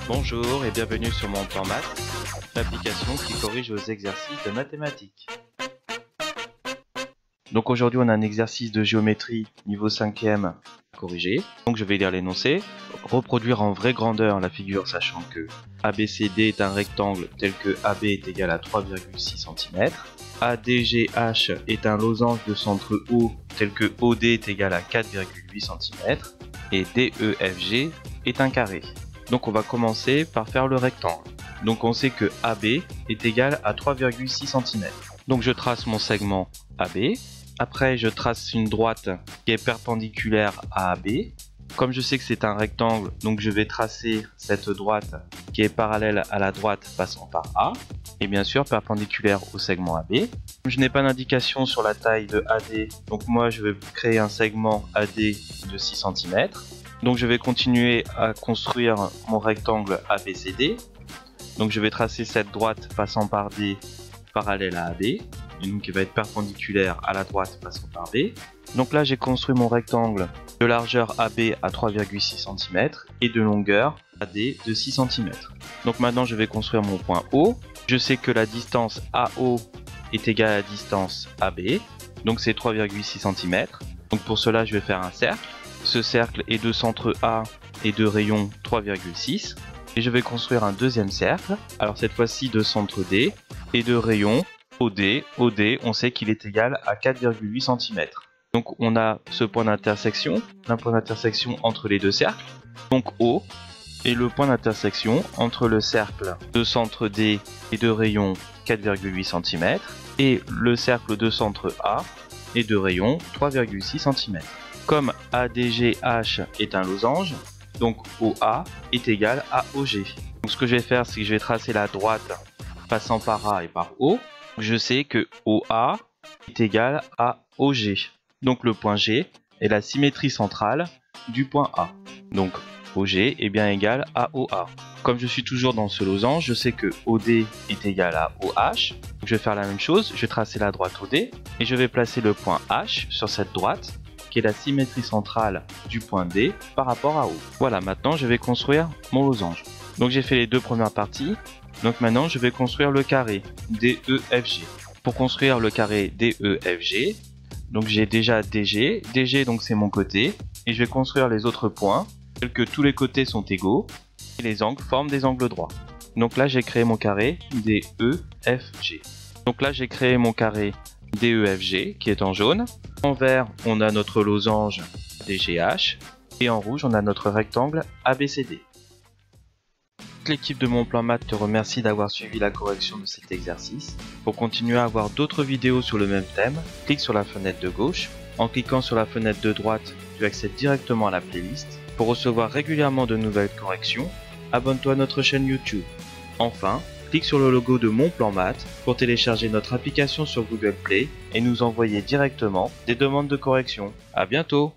Bonjour et bienvenue sur mon plan maths, l'application qui corrige vos exercices de mathématiques. Donc aujourd'hui on a un exercice de géométrie niveau 5e à corriger. Donc je vais lire l'énoncé. Reproduire en vraie grandeur la figure sachant que ABCD est un rectangle tel que AB est égal à 3,6 cm. ADGH est un losange de centre O tel que OD est égal à 4,8 cm. Et DEFG est un carré. Donc on va commencer par faire le rectangle. Donc on sait que AB est égal à 3,6 cm. Donc je trace mon segment AB. Après je trace une droite qui est perpendiculaire à AB. Comme je sais que c'est un rectangle, donc je vais tracer cette droite qui est parallèle à la droite passant par A. Et bien sûr perpendiculaire au segment AB. Je n'ai pas d'indication sur la taille de AD, donc moi je vais créer un segment AD de 6 cm. Donc je vais continuer à construire mon rectangle ABCD. Donc je vais tracer cette droite passant par D parallèle à AB, et donc qui va être perpendiculaire à la droite passant par B. Donc là j'ai construit mon rectangle de largeur AB à 3,6 cm et de longueur AD de 6 cm. Donc maintenant je vais construire mon point O. Je sais que la distance AO est égale à la distance AB, donc c'est 3,6 cm. Donc pour cela je vais faire un cercle. Ce cercle est de centre A et de rayon 3,6. Et je vais construire un deuxième cercle. Alors cette fois-ci de centre D et de rayon OD. OD, on sait qu'il est égal à 4,8 cm. Donc on a ce point d'intersection, un point d'intersection entre les deux cercles. Donc O est le point d'intersection entre le cercle de centre D et de rayon 4,8 cm et le cercle de centre A et de rayon 3,6 cm. Comme ADGH est un losange, donc OA est égal à OG. Donc ce que je vais faire, c'est que je vais tracer la droite passant par A et par O. Je sais que OA est égal à OG. Donc le point G est la symétrie centrale du point A. Donc OG est bien égal à OA. Comme je suis toujours dans ce losange, je sais que OD est égal à OH. Donc je vais faire la même chose, je vais tracer la droite OD et je vais placer le point H sur cette droite qui est la symétrie centrale du point D par rapport à O. Voilà, maintenant je vais construire mon losange. Donc j'ai fait les deux premières parties. Donc maintenant je vais construire le carré DEFG. Pour construire le carré DEFG, donc j'ai déjà DG. DG donc c'est mon côté. Et je vais construire les autres points, tels que tous les côtés sont égaux. Et les angles forment des angles droits. Donc là j'ai créé mon carré DEFG. Donc là j'ai créé mon carré DEFG qui est en jaune. En vert, on a notre losange DGH et en rouge, on a notre rectangle ABCD. L'équipe de Mon Plan Maths te remercie d'avoir suivi la correction de cet exercice. Pour continuer à avoir d'autres vidéos sur le même thème, clique sur la fenêtre de gauche. En cliquant sur la fenêtre de droite, tu accèdes directement à la playlist. Pour recevoir régulièrement de nouvelles corrections, abonne-toi à notre chaîne YouTube. Enfin, clique sur le logo de Mon Plan Maths pour télécharger notre application sur Google Play et nous envoyer directement des demandes de correction. À bientôt!